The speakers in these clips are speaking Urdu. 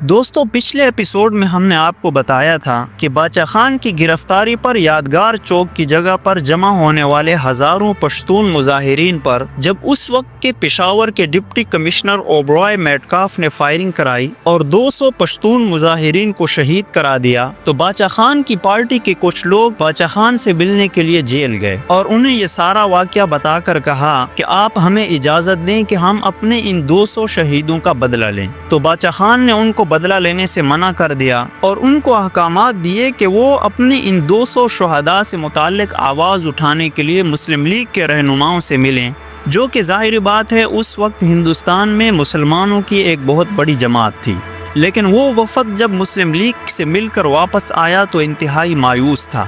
دوستو، پچھلے ایپیسوڈ میں ہم نے آپ کو بتایا تھا کہ باچا خان کی گرفتاری پر یادگار چوک کی جگہ پر جمع ہونے والے ہزاروں پشتون مظاہرین پر جب اس وقت کے پشاور کے ڈپٹی کمشنر اوبرائے میٹکاف نے فائرنگ کرائی اور 200 پشتون مظاہرین کو شہید کرا دیا تو باچا خان کی پارٹی کے کچھ لوگ باچا خان سے ملنے کے لیے جیل گئے اور انہیں یہ سارا واقعہ بتا کر کہا کہ آپ ہمیں اجازت دیں کہ ہم اپنے ان 200 شہیدوں کا بدلہ لیں۔ تو باچا خان نے ان کو بدلہ لینے سے منع کر دیا اور ان کو احکامات دیے کہ وہ اپنے ان 200 شہداء سے متعلق آواز اٹھانے کے لیے مسلم لیگ کے رہنماؤں سے ملیں، جو کہ ظاہر بات ہے اس وقت ہندوستان میں مسلمانوں کی ایک بہت بڑی جماعت تھی۔ لیکن وہ وفد جب مسلم لیگ سے مل کر واپس آیا تو انتہائی مایوس تھا۔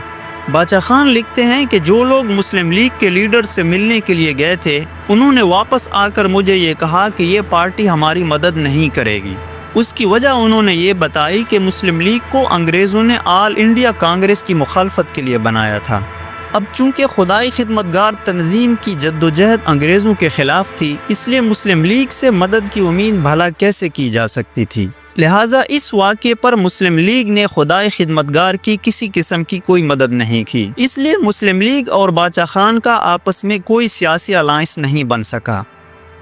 باچا خان لکھتے ہیں کہ جو لوگ مسلم لیگ کے لیڈر سے ملنے کے لیے گئے تھے انہوں نے واپس آ کر مجھے یہ کہا کہ یہ پارٹی ہماری مدد نہیں کرے گی۔ اس کی وجہ انہوں نے یہ بتائی کہ مسلم لیگ کو انگریزوں نے آل انڈیا کانگریس کی مخالفت کے لیے بنایا تھا۔ اب چونکہ خدائی خدمتگار تنظیم کی جدوجہد انگریزوں کے خلاف تھی، اس لیے مسلم لیگ سے مدد کی امید بھلا کیسے کی جا سکتی تھی، لہٰذا اس واقعے پر مسلم لیگ نے خدائی خدمتگار کی کسی قسم کی کوئی مدد نہیں کی۔ اس لیے مسلم لیگ اور باچا خان کا آپس میں کوئی سیاسی الائنس نہیں بن سکا۔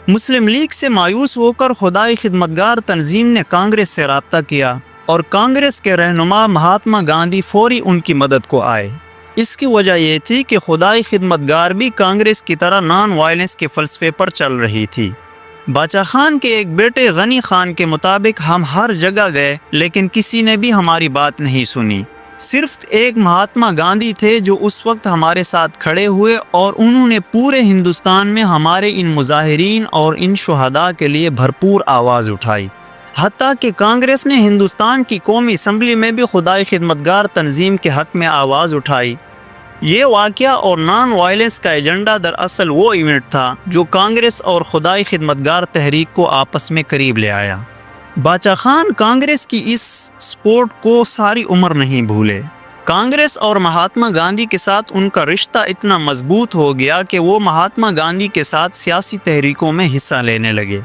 مسلم لیگ سے مایوس ہو کر خدائی خدمتگار تنظیم نے کانگریس سے رابطہ کیا اور کانگریس کے رہنما مہاتما گاندھی فوری ان کی مدد کو آئے۔ اس کی وجہ یہ تھی کہ خدائی خدمتگار بھی کانگریس کی طرح نان وائلنس کے فلسفے پر چل رہی تھی۔ باچا خان کے ایک بیٹے غنی خان کے مطابق ہم ہر جگہ گئے لیکن کسی نے بھی ہماری بات نہیں سنی، صرف ایک مہاتما گاندھی تھے جو اس وقت ہمارے ساتھ کھڑے ہوئے اور انہوں نے پورے ہندوستان میں ہمارے ان مظاہرین اور ان شہداء کے لیے بھرپور آواز اٹھائی۔ حتیٰ کہ کانگریس نے ہندوستان کی قومی اسمبلی میں بھی خدائی خدمتگار تنظیم کے حق میں آواز اٹھائی۔ یہ واقعہ اور نان وائلنس کا ایجنڈا دراصل وہ ایونٹ تھا جو کانگریس اور خدائی خدمتگار تحریک کو آپس میں قریب لے آیا۔ باچا خان کانگریس کی اس سپورٹ کو ساری عمر نہیں بھولے۔ کانگریس اور مہاتما گاندھی کے ساتھ ان کا رشتہ اتنا مضبوط ہو گیا کہ وہ مہاتما گاندھی کے ساتھ سیاسی تحریکوں میں حصہ لینے لگے۔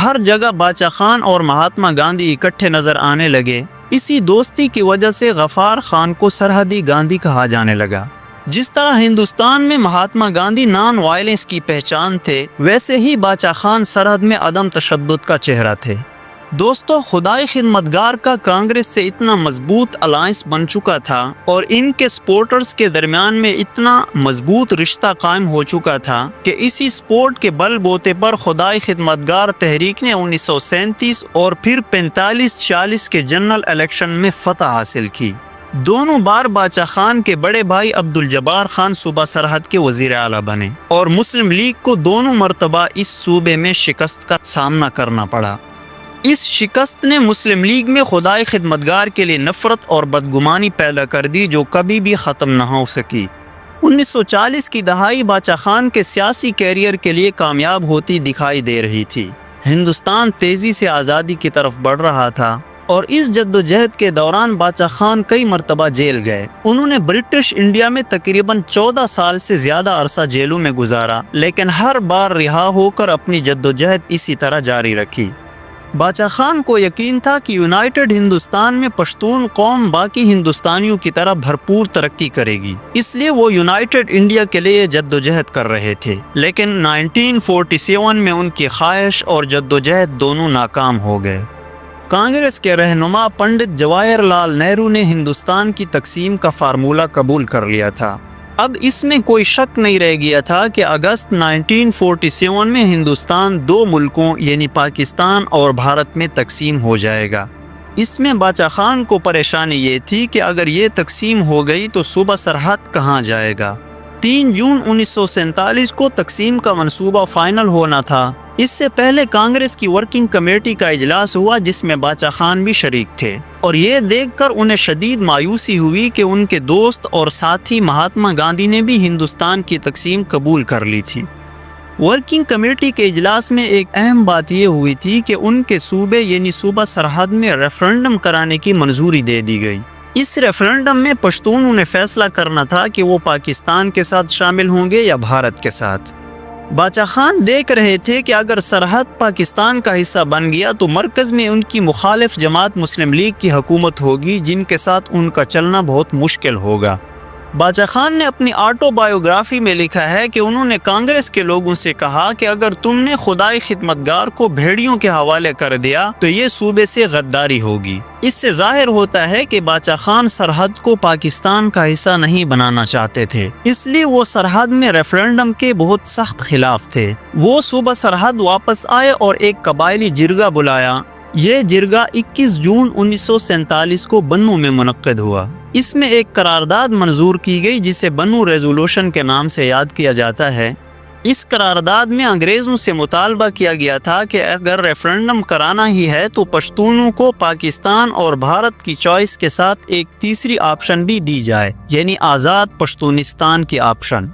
ہر جگہ باچا خان اور مہاتما گاندھی اکٹھے نظر آنے لگے۔ اسی دوستی کی وجہ سے غفار خان کو سرحدی گاندھی کہا جانے لگا۔ جس طرح ہندوستان میں مہاتما گاندھی نان وائلنس کی پہچان تھے، ویسے ہی باچا خان سرحد میں عدم تشدد کا چہرہ تھے۔ دوستو، خدائی خدمتگار کا کانگریس سے اتنا مضبوط الائنس بن چکا تھا اور ان کے سپورٹرز کے درمیان میں اتنا مضبوط رشتہ قائم ہو چکا تھا کہ اسی سپورٹ کے بل بوتے پر خدائی خدمتگار تحریک نے 1937 اور پھر 45-46 کے جنرل الیکشن میں فتح حاصل کی۔ دونوں بار باچا خان کے بڑے بھائی عبدالجبار خان صوبہ سرحد کے وزیر اعلیٰ بنے اور مسلم لیگ کو دونوں مرتبہ اس صوبے میں شکست کا سامنا کرنا پڑا۔ اس شکست نے مسلم لیگ میں خدائی خدمتگار کے لیے نفرت اور بدگمانی پیدا کر دی جو کبھی بھی ختم نہ ہو سکی۔ 1940 کی دہائی باچا خان کے سیاسی کیریئر کے لیے کامیاب ہوتی دکھائی دے رہی تھی۔ ہندوستان تیزی سے آزادی کی طرف بڑھ رہا تھا اور اس جدوجہد کے دوران باچا خان کئی مرتبہ جیل گئے۔ انہوں نے برٹش انڈیا میں تقریباً 14 سال سے زیادہ عرصہ جیلوں میں گزارا، لیکن ہر بار رہا ہو کر اپنی جدوجہد اسی طرح جاری رکھی۔ باچا خان کو یقین تھا کہ یونائٹڈ ہندوستان میں پشتون قوم باقی ہندوستانیوں کی طرح بھرپور ترقی کرے گی، اس لیے وہ یونائٹڈ انڈیا کے لیے جدوجہد کر رہے تھے۔ لیکن 1947 میں ان کی خواہش اور جدوجہد دونوں ناکام ہو گئے۔ کانگریس کے رہنما پنڈت جواہر لال نہرو نے ہندوستان کی تقسیم کا فارمولہ قبول کر لیا تھا۔ اب اس میں کوئی شک نہیں رہ گیا تھا کہ اگست 1947 میں ہندوستان 2 ملکوں یعنی پاکستان اور بھارت میں تقسیم ہو جائے گا۔ اس میں باچا خان کو پریشانی یہ تھی کہ اگر یہ تقسیم ہو گئی تو صوبہ سرحد کہاں جائے گا۔ 3 جون 1947 کو تقسیم کا منصوبہ فائنل ہونا تھا۔ اس سے پہلے کانگریس کی ورکنگ کمیٹی کا اجلاس ہوا جس میں باچا خان بھی شریک تھے اور یہ دیکھ کر انہیں شدید مایوسی ہوئی کہ ان کے دوست اور ساتھی مہاتما گاندھی نے بھی ہندوستان کی تقسیم قبول کر لی تھی۔ ورکنگ کمیٹی کے اجلاس میں ایک اہم بات یہ ہوئی تھی کہ ان کے صوبے یعنی صوبہ سرحد میں ریفرنڈم کرانے کی منظوری دے دی گئی۔ اس ریفرنڈم میں پشتونوں نے فیصلہ کرنا تھا کہ وہ پاکستان کے ساتھ شامل ہوں گے یا بھارت کے ساتھ۔ باچا خان دیکھ رہے تھے کہ اگر سرحد پاکستان کا حصہ بن گیا تو مرکز میں ان کی مخالف جماعت مسلم لیگ کی حکومت ہوگی، جن کے ساتھ ان کا چلنا بہت مشکل ہوگا۔ باچا خان نے اپنی آٹو بایوگرافی میں لکھا ہے کہ انہوں نے کانگریس کے لوگوں سے کہا کہ اگر تم نے خدائی خدمتگار کو بھیڑیوں کے حوالے کر دیا تو یہ صوبے سے غداری ہوگی۔ اس سے ظاہر ہوتا ہے کہ باچا خان سرحد کو پاکستان کا حصہ نہیں بنانا چاہتے تھے، اس لیے وہ سرحد میں ریفرنڈم کے بہت سخت خلاف تھے۔ وہ صوبہ سرحد واپس آئے اور ایک قبائلی جرگہ بلایا۔ یہ جرگہ 21 جون 1947 کو بنو میں منعقد ہوا۔ اس میں ایک قرارداد منظور کی گئی جسے بنو ریزولوشن کے نام سے یاد کیا جاتا ہے۔ اس قرارداد میں انگریزوں سے مطالبہ کیا گیا تھا کہ اگر ریفرنڈم کرانا ہی ہے تو پشتونوں کو پاکستان اور بھارت کی چوائس کے ساتھ ایک تیسری آپشن بھی دی جائے، یعنی آزاد پشتونستان کی آپشن۔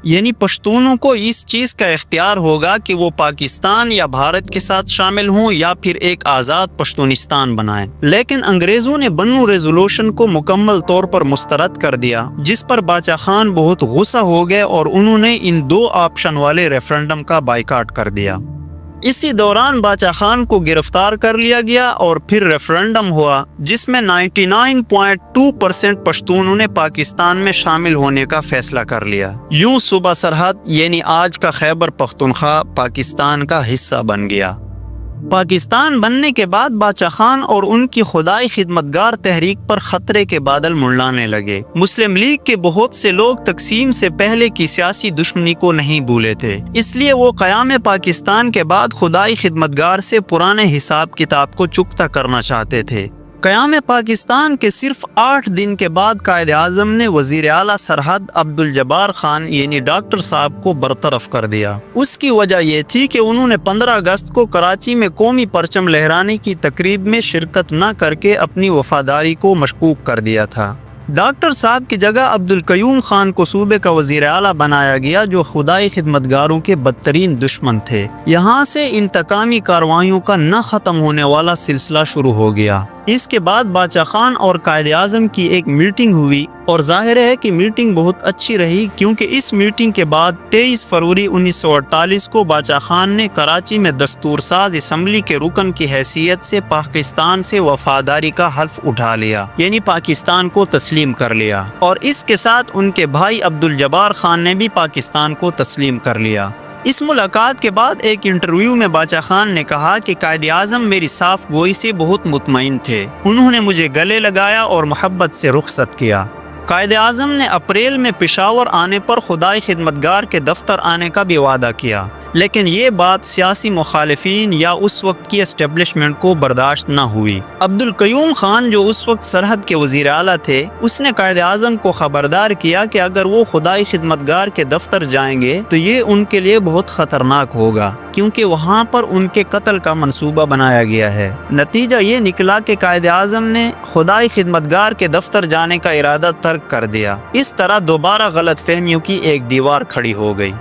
یعنی پشتونوں کو اس چیز کا اختیار ہوگا کہ وہ پاکستان یا بھارت کے ساتھ شامل ہوں یا پھر ایک آزاد پشتونستان بنائیں۔ لیکن انگریزوں نے بنو ریزولوشن کو مکمل طور پر مسترد کر دیا، جس پر باچا خان بہت غصہ ہو گئے اور انہوں نے ان 2 آپشن والے ریفرنڈم کا بائیکاٹ کر دیا۔ اسی دوران باچا خان کو گرفتار کر لیا گیا اور پھر ریفرنڈم ہوا جس میں 99.2% پشتونوں نے پاکستان میں شامل ہونے کا فیصلہ کر لیا۔ یوں صوبہ سرحد یعنی آج کا خیبر پختونخوا پاکستان کا حصہ بن گیا۔ پاکستان بننے کے بعد باچا خان اور ان کی خدائی خدمتگار تحریک پر خطرے کے بادل منڈلانے لگے۔ مسلم لیگ کے بہت سے لوگ تقسیم سے پہلے کی سیاسی دشمنی کو نہیں بھولے تھے، اس لیے وہ قیام پاکستان کے بعد خدائی خدمتگار سے پرانے حساب کتاب کو چکتا کرنا چاہتے تھے۔ قیام پاکستان کے صرف 8 دن کے بعد قائد اعظم نے وزیر اعلیٰ سرحد عبدالجبار خان یعنی ڈاکٹر صاحب کو برطرف کر دیا۔ اس کی وجہ یہ تھی کہ انہوں نے 15 اگست کو کراچی میں قومی پرچم لہرانے کی تقریب میں شرکت نہ کر کے اپنی وفاداری کو مشکوک کر دیا تھا۔ ڈاکٹر صاحب کی جگہ عبدالقیوم خان کو صوبے کا وزیر اعلیٰ بنایا گیا، جو خدائی خدمتگاروں کے بدترین دشمن تھے۔ یہاں سے انتقامی کارروائیوں کا نہ ختم ہونے والا سلسلہ شروع ہو گیا۔ اس کے بعد باچا خان اور قائد اعظم کی ایک میٹنگ ہوئی اور ظاہر ہے کہ میٹنگ بہت اچھی رہی، کیونکہ اس میٹنگ کے بعد 23 فروری 1948 کو باچا خان نے کراچی میں دستور ساز اسمبلی کے رکن کی حیثیت سے پاکستان سے وفاداری کا حلف اٹھا لیا، یعنی پاکستان کو تسلیم کر لیا، اور اس کے ساتھ ان کے بھائی عبدالجبار خان نے بھی پاکستان کو تسلیم کر لیا۔ اس ملاقات کے بعد ایک انٹرویو میں باچا خان نے کہا کہ قائد اعظم میری صاف گوئی سے بہت مطمئن تھے، انہوں نے مجھے گلے لگایا اور محبت سے رخصت کیا۔ قائد اعظم نے اپریل میں پشاور آنے پر خدائی خدمتگار کے دفتر آنے کا بھی وعدہ کیا، لیکن یہ بات سیاسی مخالفین یا اس وقت کی اسٹیبلشمنٹ کو برداشت نہ ہوئی۔ عبدالقیوم خان جو اس وقت سرحد کے وزیر اعلیٰ تھے، اس نے قائد اعظم کو خبردار کیا کہ اگر وہ خدائی خدمتگار کے دفتر جائیں گے تو یہ ان کے لیے بہت خطرناک ہوگا، کیونکہ وہاں پر ان کے قتل کا منصوبہ بنایا گیا ہے۔ نتیجہ یہ نکلا کہ قائد اعظم نے خدائی خدمتگار کے دفتر جانے کا ارادہ ترک کر دیا۔ اس طرح دوبارہ غلط فہمیوں کی ایک دیوار کھڑی ہو گئی۔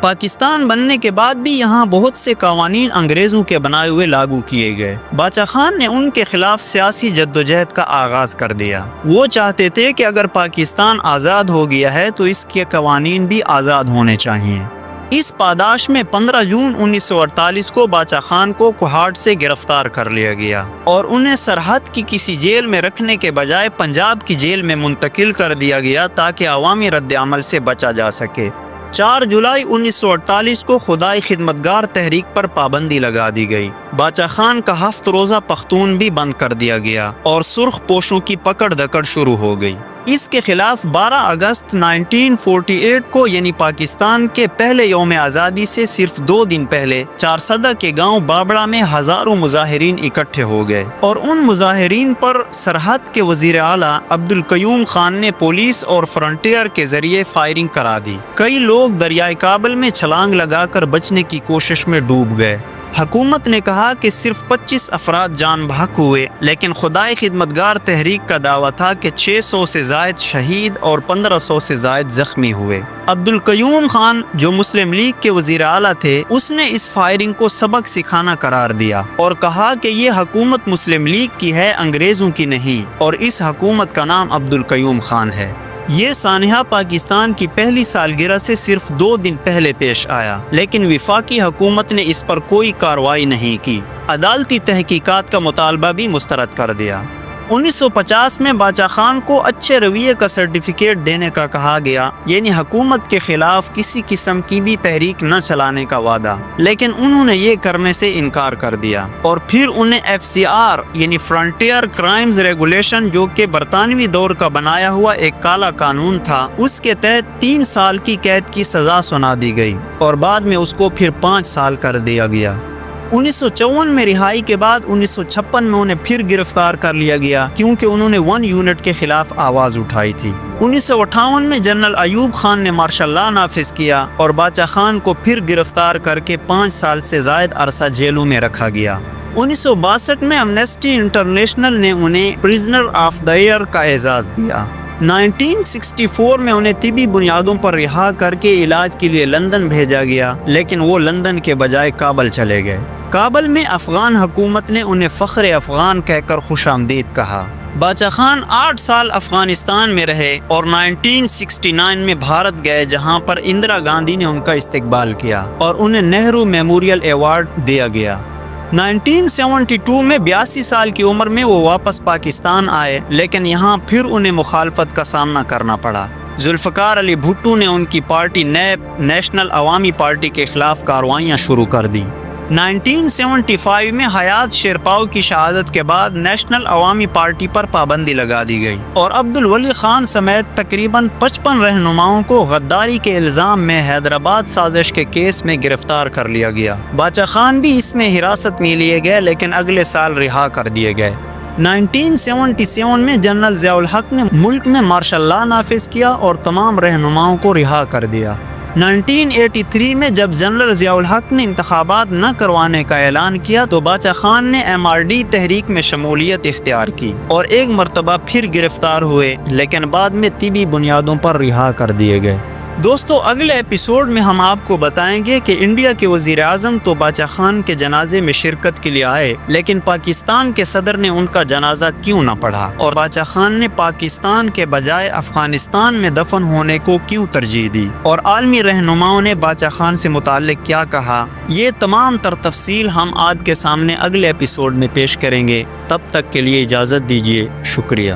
پاکستان بننے کے بعد بھی یہاں بہت سے قوانین انگریزوں کے بنائے ہوئے لاگو کیے گئے۔ باچا خان نے ان کے خلاف سیاسی جدوجہد کا آغاز کر دیا۔ وہ چاہتے تھے کہ اگر پاکستان آزاد ہو گیا ہے تو اس کے قوانین بھی آزاد ہونے چاہیے۔ اس پاداش میں 15 جون 1948 کو باچا خان کو کوہاٹ سے گرفتار کر لیا گیا اور انہیں سرحد کی کسی جیل میں رکھنے کے بجائے پنجاب کی جیل میں منتقل کر دیا گیا تاکہ عوامی رد عمل سے بچا جا سکے۔ 4 جولائی 1948 کو خدائی خدمتگار تحریک پر پابندی لگا دی گئی۔ باچا خان کا 7 روزہ پختون بھی بند کر دیا گیا اور سرخ پوشوں کی پکڑ دکڑ شروع ہو گئی۔ اس کے خلاف 12 اگست 1948 کو یعنی پاکستان کے پہلے یوم آزادی سے صرف 2 دن پہلے چارسدہ کے گاؤں بابڑا میں ہزاروں مظاہرین اکٹھے ہو گئے اور ان مظاہرین پر سرحد کے وزیر اعلیٰ عبدالقیوم خان نے پولیس اور فرنٹیئر کے ذریعے فائرنگ کرا دی۔ کئی لوگ دریائے کابل میں چھلانگ لگا کر بچنے کی کوشش میں ڈوب گئے۔ حکومت نے کہا کہ صرف 25 افراد جان بحق ہوئے، لیکن خدائی خدمتگار تحریک کا دعویٰ تھا کہ 600 سے زائد شہید اور 1500 سے زائد زخمی ہوئے۔ عبدالقیوم خان جو مسلم لیگ کے وزیر اعلیٰ تھے، اس نے اس فائرنگ کو سبق سکھانا قرار دیا اور کہا کہ یہ حکومت مسلم لیگ کی ہے، انگریزوں کی نہیں، اور اس حکومت کا نام عبدالقیوم خان ہے۔ یہ سانحہ پاکستان کی پہلی سالگرہ سے صرف 2 دن پہلے پیش آیا، لیکن وفاقی حکومت نے اس پر کوئی کارروائی نہیں کی۔ عدالتی تحقیقات کا مطالبہ بھی مسترد کر دیا۔ 1950 میں باچا خان کو اچھے رویے کا سرٹیفکیٹ دینے کا کہا گیا، یعنی حکومت کے خلاف کسی قسم کی بھی تحریک نہ چلانے کا وعدہ، لیکن انہوں نے یہ کرنے سے انکار کر دیا، اور پھر انہیں FCR یعنی فرنٹیئر کرائمز ریگولیشن، جو کہ برطانوی دور کا بنایا ہوا ایک کالا قانون تھا، اس کے تحت 3 سال کی قید کی سزا سنا دی گئی، اور بعد میں اس کو پھر 5 سال کر دیا گیا۔ 1954 میں رہائی کے بعد 1956 میں انہیں پھر گرفتار کر لیا گیا، کیونکہ انہوں نے 1 یونٹ کے خلاف آواز اٹھائی تھی۔ 1958 میں جنرل ایوب خان نے مارشل لا نافذ کیا، اور باچا خان کو پھر گرفتار کر کے 5 سال سے زائد عرصہ جیلوں میں رکھا گیا۔ 1962 میں امنیسٹی انٹرنیشنل نے انہیں پرزنر آف دا ایئر کا اعزاز دیا۔ 1964 میں انہیں طبی بنیادوں پر رہا کر کے علاج کے لیے لندن بھیجا گیا، لیکن وہ لندن کے بجائے کابل چلے گئے۔ کابل میں افغان حکومت نے انہیں فخر افغان کہہ کر خوش آمدید کہا۔ باچا خان 8 سال افغانستان میں رہے اور 1969 میں بھارت گئے، جہاں پر اندرا گاندھی نے ان کا استقبال کیا اور انہیں نہرو میموریل ایوارڈ دیا گیا۔ 1972 میں 82 سال کی عمر میں وہ واپس پاکستان آئے، لیکن یہاں پھر انہیں مخالفت کا سامنا کرنا پڑا۔ ذوالفقار علی بھٹو نے ان کی پارٹی نیب نیشنل عوامی پارٹی کے خلاف کارروائیاں شروع کر دیں۔ 1975 میں حیات شیرپاؤ کی شہادت کے بعد نیشنل عوامی پارٹی پر پابندی لگا دی گئی، اور عبدالولی خان سمیت تقریباً 55 رہنماؤں کو غداری کے الزام میں حیدرآباد سازش کے کیس میں گرفتار کر لیا گیا۔ باچا خان بھی اس میں حراست میں لیے گئے، لیکن اگلے سال رہا کر دیے گئے۔ 1977 میں جنرل ضیاء الحق نے ملک میں مارشل لا نافذ کیا اور تمام رہنماؤں کو رہا کر دیا۔ 1983 میں جب جنرل ضیاء الحق نے انتخابات نہ کروانے کا اعلان کیا تو باچا خان نے MRD تحریک میں شمولیت اختیار کی اور ایک مرتبہ پھر گرفتار ہوئے، لیکن بعد میں طبی بنیادوں پر رہا کر دیے گئے۔ دوستو، اگلے ایپیسوڈ میں ہم آپ کو بتائیں گے کہ انڈیا کے وزیر اعظم تو باچا خان کے جنازے میں شرکت کے لیے آئے، لیکن پاکستان کے صدر نے ان کا جنازہ کیوں نہ پڑھا، اور باچا خان نے پاکستان کے بجائے افغانستان میں دفن ہونے کو کیوں ترجیح دی، اور عالمی رہنماؤں نے باچا خان سے متعلق کیا کہا۔ یہ تمام تر تفصیل ہم آج کے سامنے اگلے ایپیسوڈ میں پیش کریں گے۔ تب تک کے لیے اجازت دیجیے۔ شکریہ۔